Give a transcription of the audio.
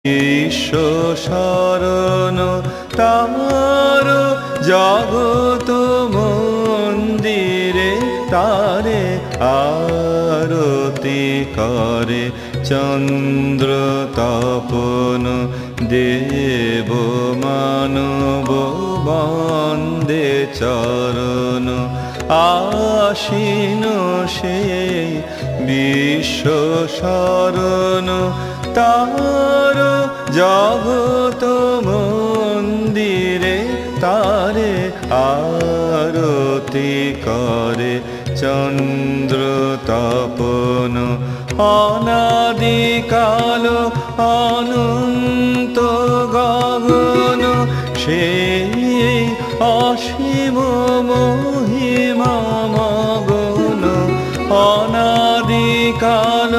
বিশ্ব শরণ তার জগত মন্দিরে তারে আরতি করে চন্দ্র তপন দেব মানব বন্দে চরণ আশীন সেই বিশ্ব শরণ তার জগত মন্দিরে তারে আরতি করে চন্দ্র তপন অনাদিকাল অনন্ত গগন সেই অসীম মহিমা মগন অনাদিকাল